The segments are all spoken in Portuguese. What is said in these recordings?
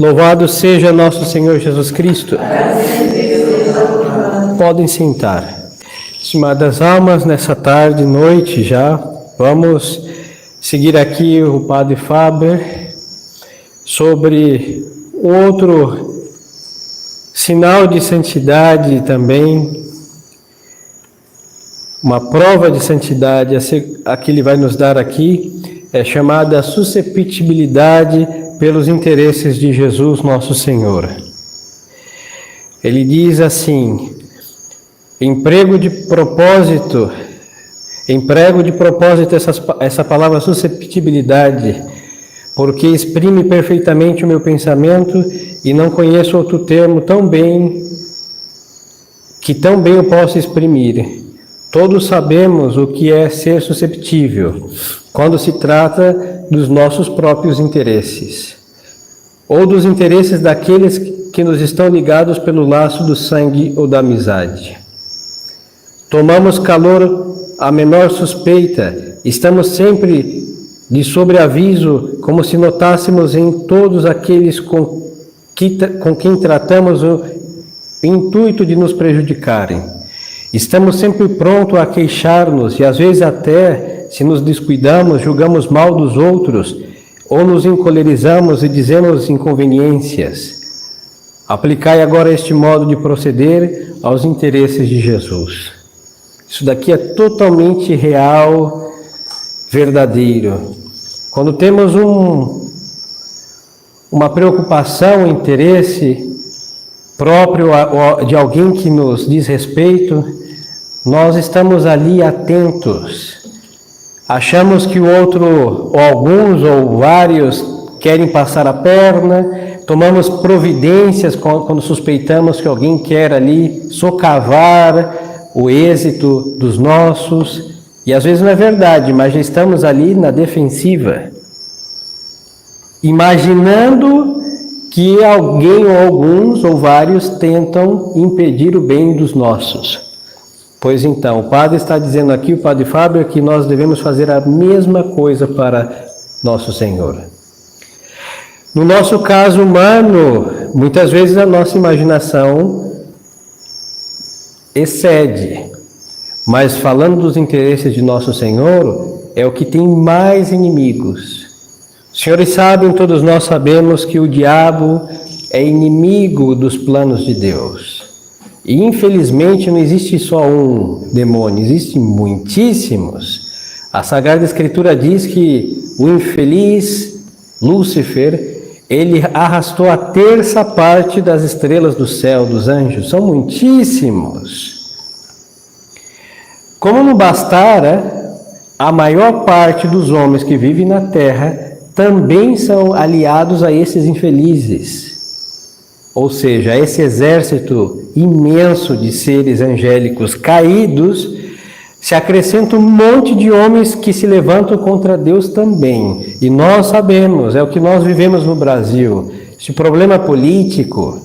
Louvado seja nosso Senhor Jesus Cristo. Podem sentar. Estimadas almas, nessa tarde, noite já, vamos seguir aqui o Padre Faber sobre outro sinal de santidade também, uma prova de santidade a que ele vai nos dar aqui, é chamada susceptibilidade pelos interesses de Jesus, nosso Senhor. Ele diz assim: emprego de propósito essa palavra susceptibilidade, porque exprime perfeitamente o meu pensamento e não conheço outro termo tão bem eu posso exprimir. Todos sabemos o que é ser susceptível, quando se trata dos nossos próprios interesses, ou dos interesses daqueles que nos estão ligados pelo laço do sangue ou da amizade. Tomamos calor à menor suspeita, estamos sempre de sobreaviso, como se notássemos em todos aqueles com quem tratamos o intuito de nos prejudicarem. Estamos sempre prontos a queixar-nos e às vezes até, se nos descuidamos, julgamos mal dos outros ou nos encolerizamos e dizemos inconveniências. Aplicai agora este modo de proceder aos interesses de Jesus. Isso daqui é totalmente real, verdadeiro. Quando temos uma preocupação, um interesse próprio de alguém que nos diz respeito, nós estamos ali atentos. Achamos que o outro, ou alguns, ou vários, querem passar a perna, tomamos providências quando suspeitamos que alguém quer ali socavar o êxito dos nossos, e às vezes não é verdade, mas já estamos ali na defensiva, imaginando que alguém ou alguns ou vários tentam impedir o bem dos nossos. Pois então, o Padre está dizendo aqui, o Padre Fábio, que nós devemos fazer a mesma coisa para nosso Senhor. No nosso caso humano, muitas vezes a nossa imaginação excede, mas falando dos interesses de nosso Senhor, é o que tem mais inimigos. Os senhores sabem, todos nós sabemos que o diabo é inimigo dos planos de Deus. E infelizmente não existe só um demônio, existem muitíssimos. A Sagrada Escritura diz que o infeliz Lúcifer, ele arrastou a terça parte das estrelas do céu, dos anjos. São muitíssimos. Como não bastara, a maior parte dos homens que vivem na terra também são aliados a esses infelizes. Ou seja, a esse exército imenso de seres angélicos caídos, se acrescenta um monte de homens que se levantam contra Deus também. E nós sabemos, é o que nós vivemos no Brasil. Esse problema político,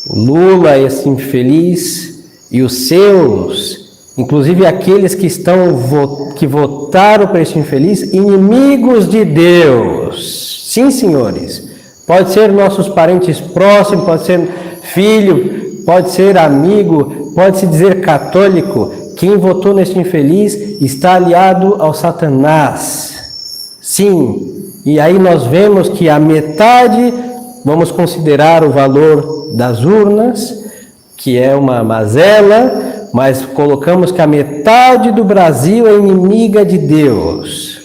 o Lula, esse infeliz, e os seus, inclusive aqueles que votaram para esse infeliz, inimigos de Deus. Sim, senhores. Pode ser nossos parentes próximos, pode ser filho, pode ser amigo, pode-se dizer católico. Quem votou neste infeliz está aliado ao Satanás. Sim, e aí nós vemos que a metade, vamos considerar o valor das urnas, que é uma mazela, mas colocamos que a metade do Brasil é inimiga de Deus.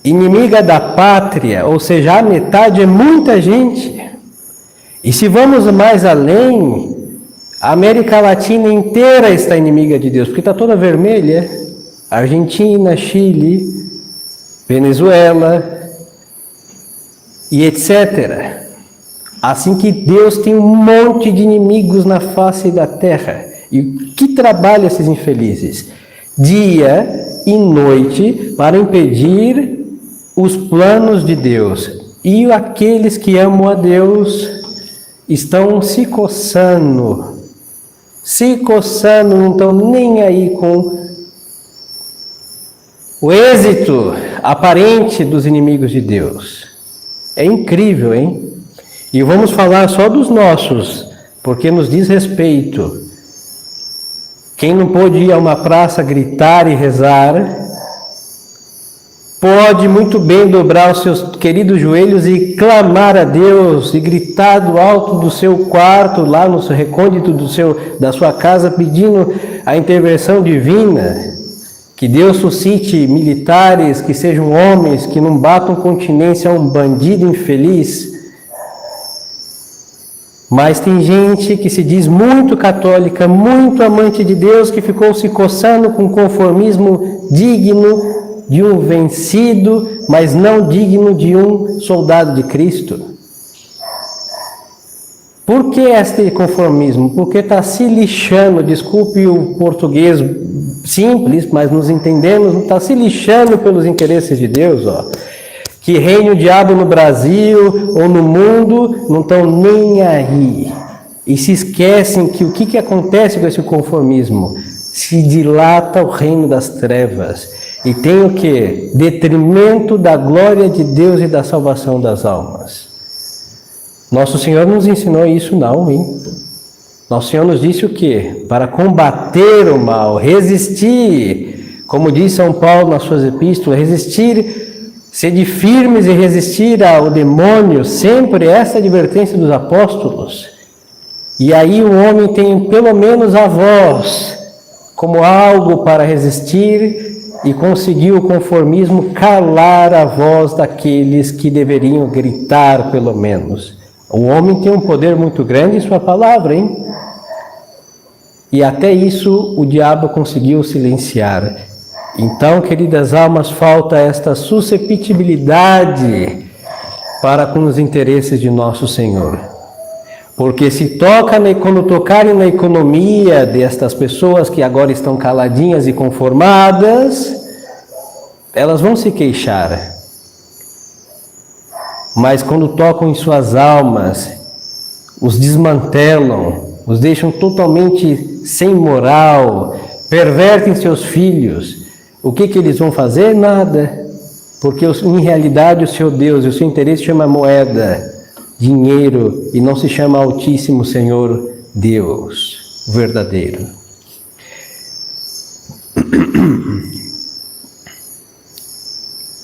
Inimiga da pátria, ou seja, a metade é muita gente. E se vamos mais além, a América Latina inteira está inimiga de Deus, porque está toda vermelha. Argentina, Chile, Venezuela e etc. Assim que Deus tem um monte de inimigos na face da terra. E que trabalham esses infelizes? Dia e noite para impedir os planos de Deus. E aqueles que amam a Deus estão se coçando, não estão nem aí com o êxito aparente dos inimigos de Deus. É incrível, hein? E vamos falar só dos nossos, porque nos diz respeito. Quem não pôde ir a uma praça gritar e rezar, pode muito bem dobrar os seus queridos joelhos e clamar a Deus e gritar do alto do seu quarto, lá no seu recôndito da sua casa, pedindo a intervenção divina. Que Deus suscite militares que sejam homens, que não batam continência a um bandido infeliz. Mas tem gente que se diz muito católica, muito amante de Deus, que ficou se coçando com conformismo digno de um vencido, mas não digno de um soldado de Cristo. Por que este conformismo? Porque está se lixando, desculpe o português simples, mas nos entendemos, está se lixando pelos interesses de Deus, ó. Que reine o diabo no Brasil ou no mundo, não estão nem aí. E se esquecem que o que acontece com esse conformismo? Se dilata o reino das trevas. E tem o quê? Detrimento da glória de Deus e da salvação das almas. Nosso Senhor nos ensinou isso não, hein? Nosso Senhor nos disse o quê? Para combater o mal, resistir. Como diz São Paulo nas suas epístolas, resistir, sede firmes e resistir ao demônio, sempre essa advertência dos apóstolos. E aí o homem tem pelo menos a voz como algo para resistir e conseguiu o conformismo calar a voz daqueles que deveriam gritar pelo menos. O homem tem um poder muito grande em sua palavra, hein? E até isso o diabo conseguiu silenciar. Então, queridas almas, falta esta susceptibilidade para com os interesses de nosso Senhor. Porque quando tocarem na economia destas pessoas que agora estão caladinhas e conformadas, elas vão se queixar. Mas quando tocam em suas almas, os desmantelam, os deixam totalmente sem moral, pervertem seus filhos. O que eles vão fazer? Nada. Porque em realidade o seu Deus, o seu interesse chama moeda, dinheiro, e não se chama Altíssimo Senhor Deus verdadeiro.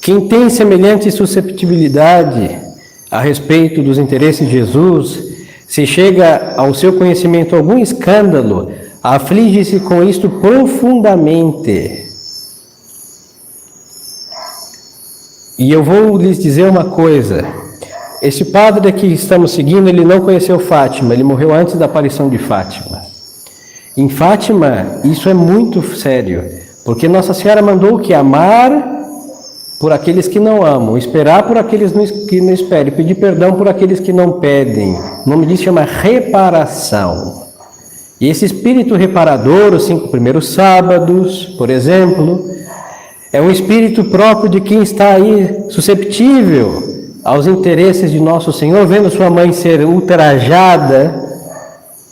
Quem tem semelhante susceptibilidade a respeito dos interesses de Jesus, se chega ao seu conhecimento algum escândalo, aflige-se com isto profundamente. E eu vou lhes dizer uma coisa. Esse padre que estamos seguindo, ele não conheceu Fátima, ele morreu antes da aparição de Fátima. Em Fátima, isso é muito sério, porque Nossa Senhora mandou que amar por aqueles que não amam, esperar por aqueles que não esperam, pedir perdão por aqueles que não pedem. O nome disso chama reparação. E esse espírito reparador, os 5 primeiros sábados, por exemplo, é um espírito próprio de quem está aí susceptível aos interesses de nosso Senhor, vendo sua mãe ser ultrajada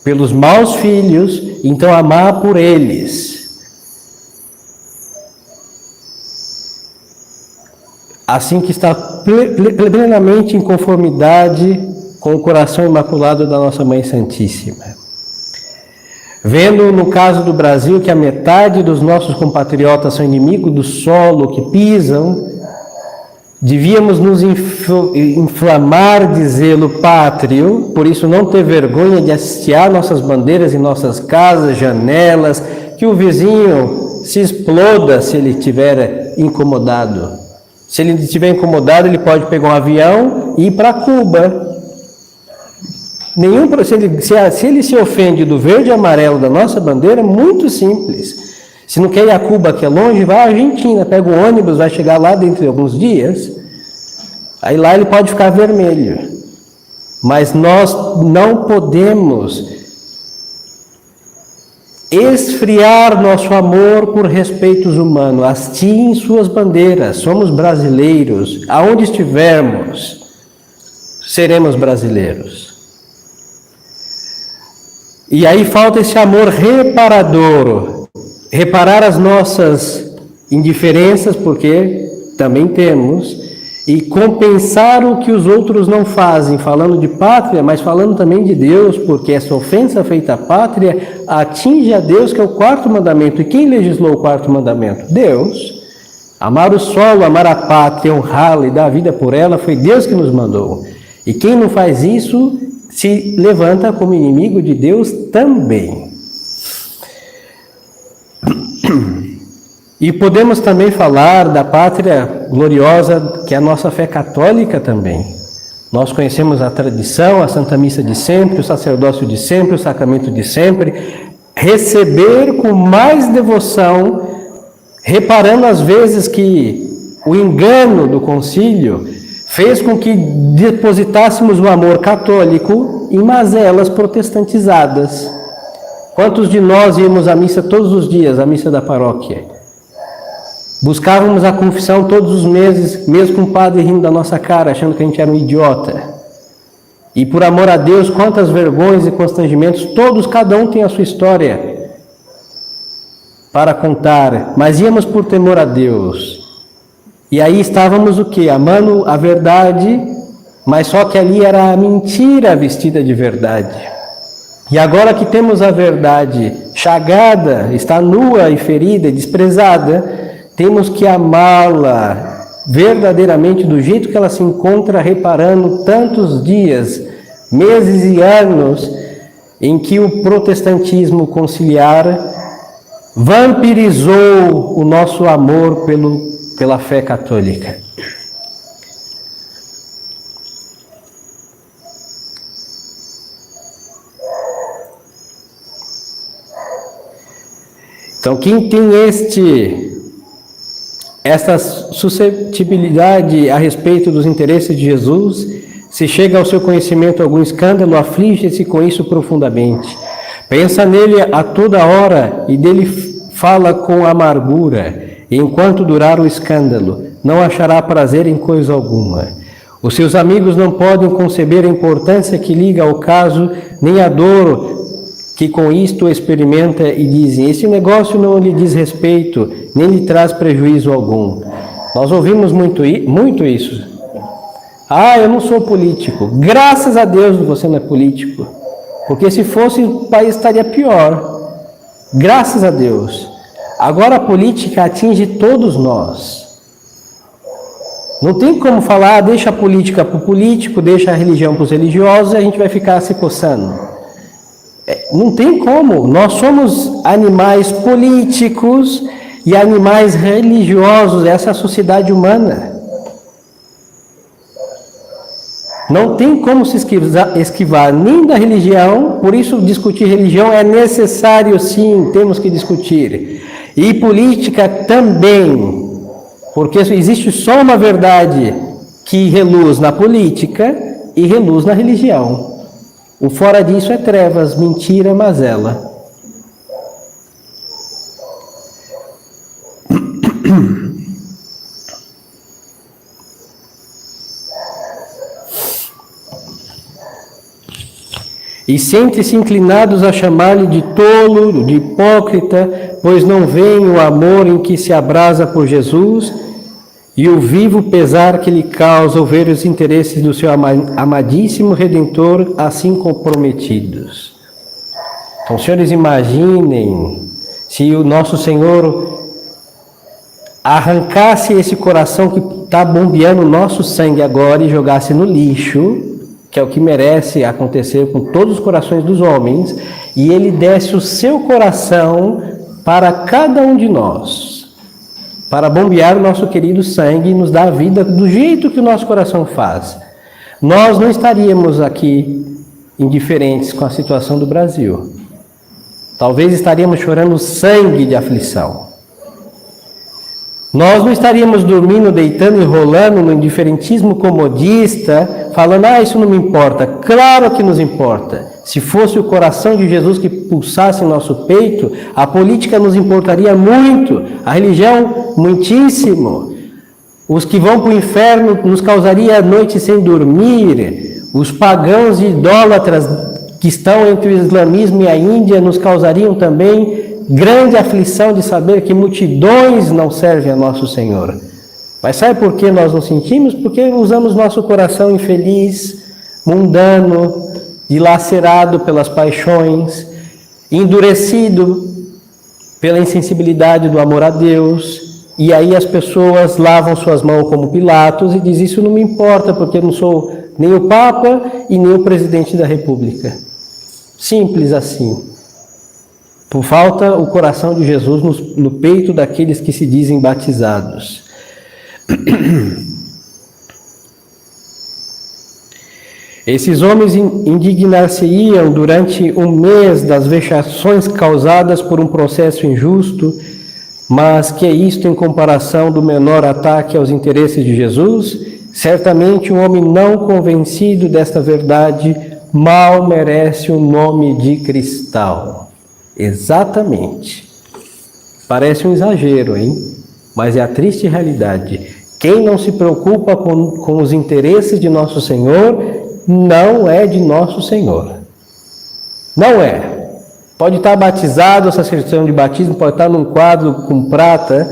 pelos maus filhos, então amar por eles. Assim que está plenamente em conformidade com o coração imaculado da nossa Mãe Santíssima. Vendo no caso do Brasil que a metade dos nossos compatriotas são inimigos do solo que pisam, devíamos nos inflamar de zelo pátrio, por isso não ter vergonha de hastear nossas bandeiras em nossas casas, janelas, que o vizinho se exploda se ele estiver incomodado. Se ele estiver incomodado, ele pode pegar um avião e ir para Cuba. Se ele se ofende do verde e amarelo da nossa bandeira, é muito simples. Se não quer ir a Cuba, que é longe, vai à Argentina, pega o ônibus, vai chegar lá dentro de alguns dias. Aí lá ele pode ficar vermelho. Mas nós não podemos esfriar nosso amor por respeitos humanos. Hastiem suas bandeiras. Somos brasileiros. Aonde estivermos, seremos brasileiros. E aí falta esse amor reparador. Reparar as nossas indiferenças, porque também temos, e compensar o que os outros não fazem, falando de pátria, mas falando também de Deus, porque essa ofensa feita à pátria atinge a Deus, que é o quarto mandamento. E quem legislou o quarto mandamento? Deus. Amar o solo, amar a pátria, honrá-la e dar a vida por ela, foi Deus que nos mandou. E quem não faz isso se levanta como inimigo de Deus também. E podemos também falar da pátria gloriosa, que é a nossa fé católica também. Nós conhecemos a tradição, a Santa Missa de sempre, o sacerdócio de sempre, o sacramento de sempre. Receber com mais devoção, reparando às vezes que o engano do concílio fez com que depositássemos o amor católico em mazelas protestantizadas. Quantos de nós íamos à missa todos os dias, à missa da paróquia? Buscávamos a confissão todos os meses, mesmo com o padre rindo da nossa cara, achando que a gente era um idiota. E por amor a Deus, quantas vergonhas e constrangimentos, todos, cada um tem a sua história para contar, mas íamos por temor a Deus. E aí estávamos o quê? Amando a verdade, mas só que ali era a mentira vestida de verdade. E agora que temos a verdade chagada, está nua e ferida e desprezada, temos que amá-la verdadeiramente do jeito que ela se encontra, reparando tantos dias, meses e anos em que o protestantismo conciliar vampirizou o nosso amor pela fé católica. Então, quem tem essa suscetibilidade a respeito dos interesses de Jesus, se chega ao seu conhecimento algum escândalo, aflige-se com isso profundamente. Pensa nele a toda hora e dele fala com amargura. E enquanto durar o escândalo, não achará prazer em coisa alguma. Os seus amigos não podem conceber a importância que liga ao caso, nem a dor que com isto experimenta, e dizem: esse negócio não lhe diz respeito, nem lhe traz prejuízo algum. Nós ouvimos muito isso. Ah, eu não sou político. Graças a Deus você não é político. Porque se fosse, o país estaria pior. Graças a Deus. Agora a política atinge todos nós. Não tem como falar, deixa a política para o político, deixa a religião para os religiosos e a gente vai ficar se coçando. Não tem como. Nós somos animais políticos e animais religiosos. Essa é a sociedade humana. Não tem como se esquivar nem da religião, por isso discutir religião é necessário, sim, temos que discutir. E política também, porque existe só uma verdade que reluz na política e reluz na religião. O fora disso é trevas, mentira, mazela. E sentem-se inclinados a chamar-lhe de tolo, de hipócrita, pois não veem o amor em que se abrasa por Jesus e o vivo pesar que lhe causa ver os interesses do seu amadíssimo Redentor assim comprometidos. Então, senhores, imaginem se o nosso Senhor arrancasse esse coração que está bombeando o nosso sangue agora e jogasse no lixo, que é o que merece acontecer com todos os corações dos homens, e ele desse o seu coração para cada um de nós, para bombear o nosso querido sangue e nos dar a vida do jeito que o nosso coração faz. Nós não estaríamos aqui indiferentes com a situação do Brasil. Talvez estaríamos chorando sangue de aflição. Nós não estaríamos dormindo, deitando, enrolando no indiferentismo comodista, falando, isso não me importa. Claro que nos importa. Se fosse o coração de Jesus que pulsasse em nosso peito, a política nos importaria muito, a religião muitíssimo. Os que vão para o inferno nos causaria noite sem dormir. Os pagãos e idólatras que estão entre o islamismo e a Índia nos causariam também grande aflição de saber que multidões não servem a nosso Senhor. Mas sabe por que nós não sentimos? Porque usamos nosso coração infeliz, mundano, dilacerado pelas paixões, endurecido pela insensibilidade do amor a Deus. E aí as pessoas lavam suas mãos como Pilatos e dizem: isso não me importa, porque eu não sou nem o Papa e nem o Presidente da República. Simples assim. Por falta o coração de Jesus no peito daqueles que se dizem batizados. Esses homens indignar-se-iam durante um mês das vexações causadas por um processo injusto, mas que é isto em comparação do menor ataque aos interesses de Jesus? Certamente um homem não convencido desta verdade mal merece o nome de cristão. Exatamente. Parece um exagero, hein? Mas é a triste realidade. Quem não se preocupa com os interesses de nosso Senhor, não é de nosso Senhor. Não é. Pode estar batizado, essa certidão de batismo pode estar num quadro com prata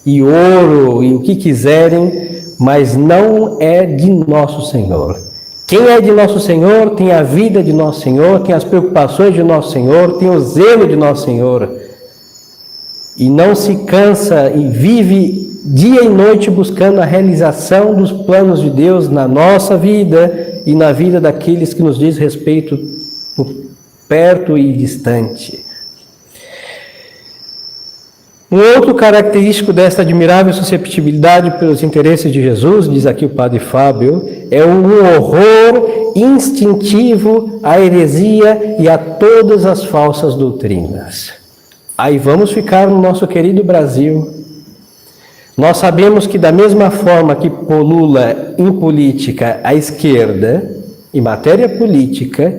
e ouro e o que quiserem, mas não é de nosso Senhor. Quem é de nosso Senhor tem a vida de nosso Senhor, tem as preocupações de nosso Senhor, tem o zelo de nosso Senhor. E não se cansa e vive dia e noite buscando a realização dos planos de Deus na nossa vida e na vida daqueles que nos diz respeito por perto e distante. Um outro característico desta admirável susceptibilidade pelos interesses de Jesus, diz aqui o padre Fábio, é um horror instintivo à heresia e a todas as falsas doutrinas. Aí vamos ficar no nosso querido Brasil. Nós sabemos que da mesma forma que polula em política a esquerda, em matéria política,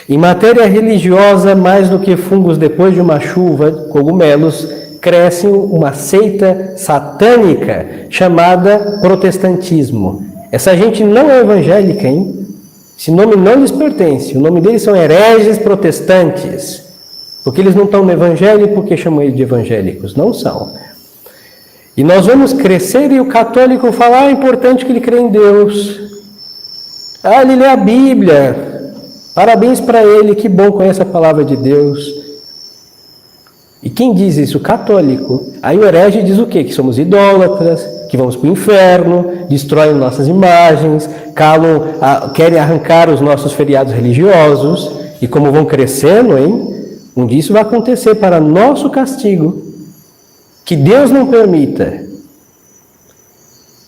em matéria religiosa, mais do que fungos depois de uma chuva, cogumelos, cresce uma seita satânica chamada protestantismo. Essa gente não é evangélica, hein? Esse nome não lhes pertence. O nome deles são hereges protestantes. Porque eles não estão no evangelho, porque chamam eles de evangélicos? Não são. E nós vamos crescer e o católico falar: é importante que ele crê em Deus. Ah, ele lê a Bíblia. Parabéns para ele, que bom conhece a palavra de Deus. E quem diz isso? O católico. Aí o herege diz o quê? Que somos idólatras, que vamos para o inferno, destroem nossas imagens, querem arrancar os nossos feriados religiosos. E como vão crescendo, hein? Um dia isso vai acontecer para nosso castigo. Que Deus não permita.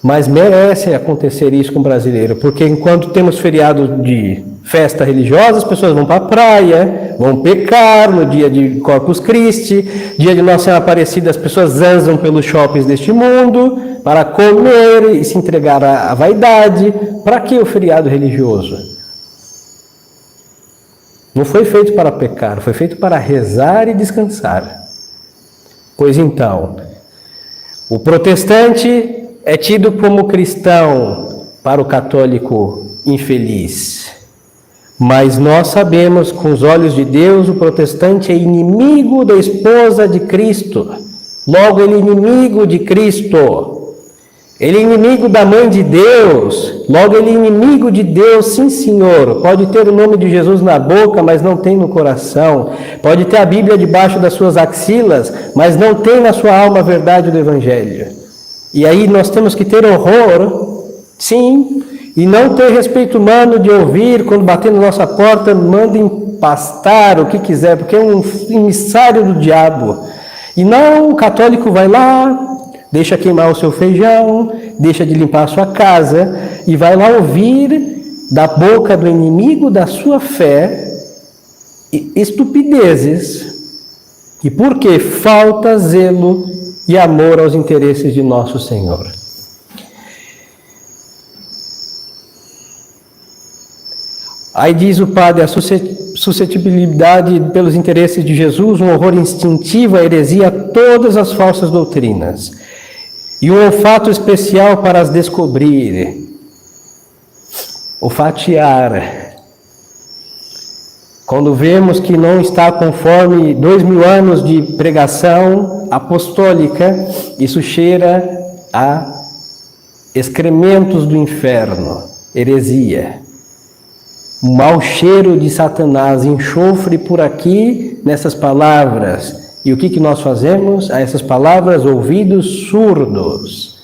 Mas merece acontecer isso com o brasileiro, porque enquanto temos feriado de festa religiosa, as pessoas vão para a praia, vão pecar no dia de Corpus Christi, dia de Nossa Senhora Aparecida, as pessoas zanzam pelos shoppings deste mundo para comer e se entregar à vaidade. Para que o feriado religioso? Não foi feito para pecar, foi feito para rezar e descansar. Pois então, o protestante é tido como cristão para o católico infeliz. Mas nós sabemos, com os olhos de Deus, o protestante é inimigo da esposa de Cristo. Logo, ele é inimigo de Cristo. Ele é inimigo da mãe de Deus. Logo, ele é inimigo de Deus, sim, senhor. Pode ter o nome de Jesus na boca, mas não tem no coração. Pode ter a Bíblia debaixo das suas axilas, mas não tem na sua alma a verdade do Evangelho. E aí nós temos que ter horror, sim, e não ter respeito humano de ouvir, quando bater na nossa porta, mandem pastar o que quiser, porque é um emissário do diabo. E não, o católico vai lá, deixa queimar o seu feijão, deixa de limpar a sua casa, e vai lá ouvir da boca do inimigo da sua fé estupidezes. E por quê? Falta zelo e amor aos interesses de nosso Senhor. Aí diz o padre: a suscetibilidade pelos interesses de Jesus, um horror instintivo à heresia, a todas as falsas doutrinas, e um olfato especial para as descobrir, olfatear. Quando vemos que não está conforme 2000 anos de pregação apostólica, isso cheira a excrementos do inferno, heresia, o mau cheiro de Satanás, enxofre por aqui nessas palavras. E o que nós fazemos a essas palavras? Ouvidos surdos.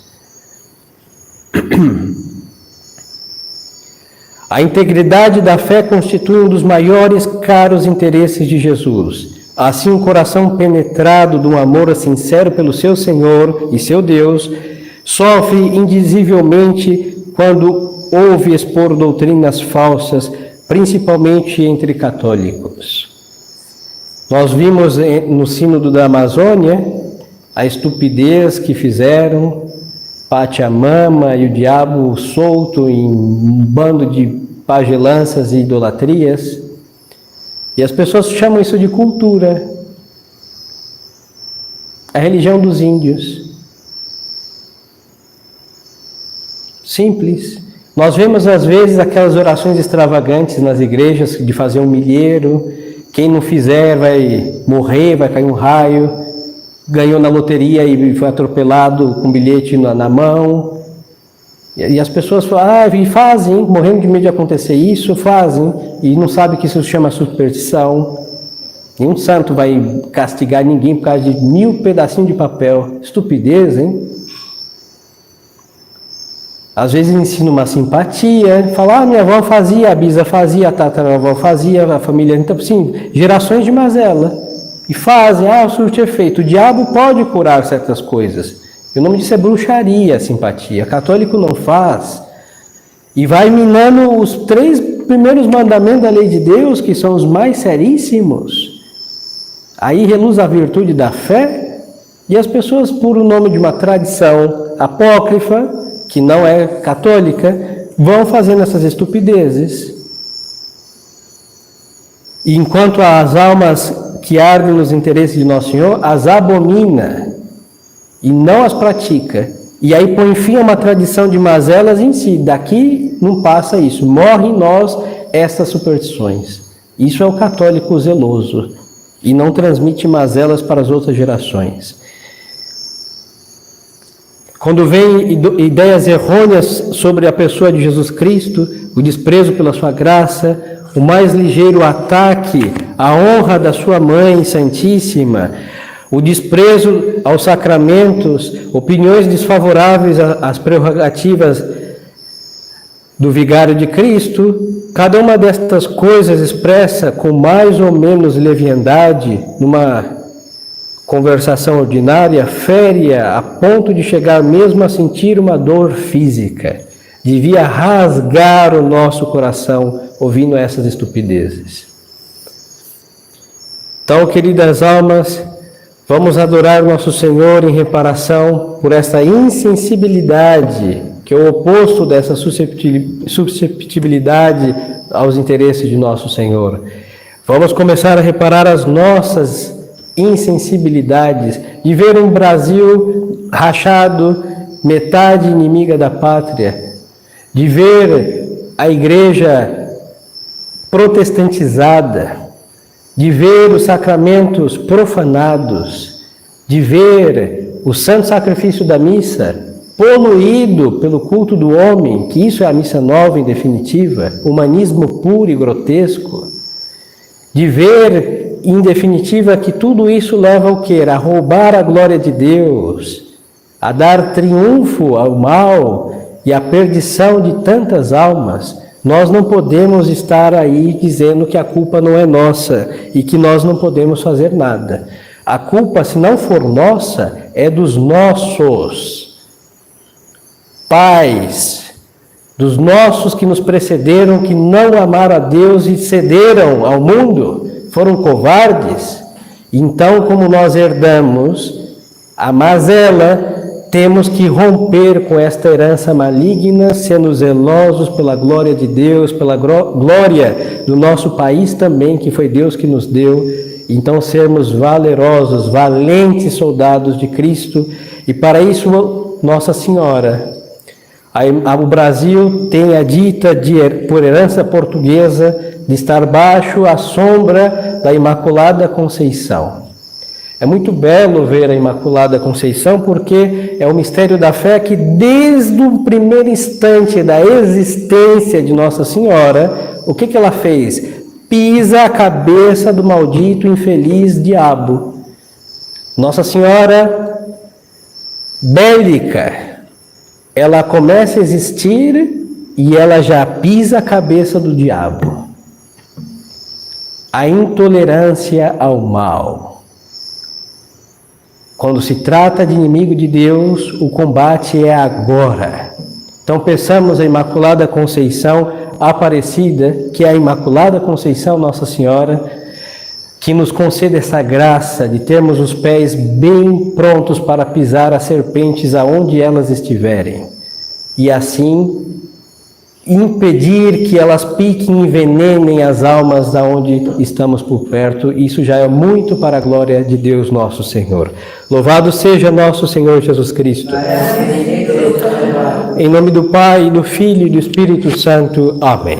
A integridade da fé constitui um dos maiores caros interesses de Jesus. Assim, um coração penetrado do amor sincero pelo seu Senhor e seu Deus sofre indizivelmente quando ouve expor doutrinas falsas, principalmente entre católicos. Nós vimos no Sínodo da Amazônia a estupidez que fizeram, Pachamama e o diabo solto em um bando de pagelanças e idolatrias. E as pessoas chamam isso de cultura. A religião dos índios. Simples. Nós vemos às vezes aquelas orações extravagantes nas igrejas de fazer um milheiro. Quem não fizer vai morrer, vai cair um raio. Ganhou na loteria e foi atropelado com bilhete na mão. E as pessoas falam, e fazem, morrendo de medo de acontecer isso, fazem, e não sabem que isso se chama superstição. Nenhum santo vai castigar ninguém por causa de 1000 pedacinhos de papel. Estupidez, hein? Às vezes ensina uma simpatia, fala, minha avó fazia, a bisa fazia, a tataravó fazia, a família, então, sim, gerações de mazela. E fazem, surte efeito. O diabo pode curar certas coisas. O nome disso é bruxaria, simpatia. Católico não faz. E vai minando os 3 primeiros mandamentos da lei de Deus, que são os mais seríssimos. Aí reluz a virtude da fé, e as pessoas, por o nome de uma tradição apócrifa, que não é católica, vão fazendo essas estupidezes. E enquanto as almas que ardem nos interesses de Nosso Senhor, as abomina e não as pratica. E aí põe fim a uma tradição de mazelas em si. Daqui não passa isso. Morre em nós estas superstições. Isso é o católico zeloso. E não transmite mazelas para as outras gerações. Quando vem ideias errôneas sobre a pessoa de Jesus Cristo, o desprezo pela sua graça, o mais ligeiro ataque à honra da sua Mãe Santíssima, o desprezo aos sacramentos, opiniões desfavoráveis às prerrogativas do vigário de Cristo, cada uma destas coisas expressa com mais ou menos leviandade, numa conversação ordinária, fere-a a ponto de chegar mesmo a sentir uma dor física. Devia rasgar o nosso coração ouvindo essas estupidezes. Então, queridas almas, vamos adorar nosso Senhor em reparação por essa insensibilidade, que é o oposto dessa susceptibilidade aos interesses de nosso Senhor. Vamos começar a reparar as nossas insensibilidades, de ver um Brasil rachado, metade inimiga da pátria, de ver a igreja protestantizada, de ver os sacramentos profanados, de ver o santo sacrifício da missa poluído pelo culto do homem, que isso é a missa nova em definitiva, humanismo puro e grotesco, de ver, em definitiva, que tudo isso leva ao quê? A roubar a glória de Deus, a dar triunfo ao mal e à perdição de tantas almas. Nós não podemos estar aí dizendo que a culpa não é nossa e que nós não podemos fazer nada. A culpa, se não for nossa, é dos nossos pais, dos nossos que nos precederam, que não amaram a Deus e cederam ao mundo, foram covardes. Então, como nós herdamos a mazela, temos que romper com esta herança maligna, sendo zelosos pela glória de Deus, pela glória do nosso país também, que foi Deus que nos deu. Então, sermos valerosos, valentes soldados de Cristo. E para isso, Nossa Senhora, o Brasil tem a dita por herança portuguesa de estar baixo a sombra da Imaculada Conceição. É muito belo ver a Imaculada Conceição, porque é o mistério da fé que, desde o primeiro instante da existência de Nossa Senhora, o que ela fez? Pisa a cabeça do maldito infeliz diabo. Nossa Senhora bélica, ela começa a existir e ela já pisa a cabeça do diabo. A intolerância ao mal. Quando se trata de inimigo de Deus, o combate é agora. Então peçamos a Imaculada Conceição Aparecida, que é a Imaculada Conceição Nossa Senhora, que nos conceda essa graça de termos os pés bem prontos para pisar as serpentes aonde elas estiverem. E assim impedir que elas piquem e envenenem as almas da onde estamos por perto. Isso já é muito para a glória de Deus nosso Senhor. Louvado seja nosso Senhor Jesus Cristo. Em nome do Pai, do Filho e do Espírito Santo. Amém.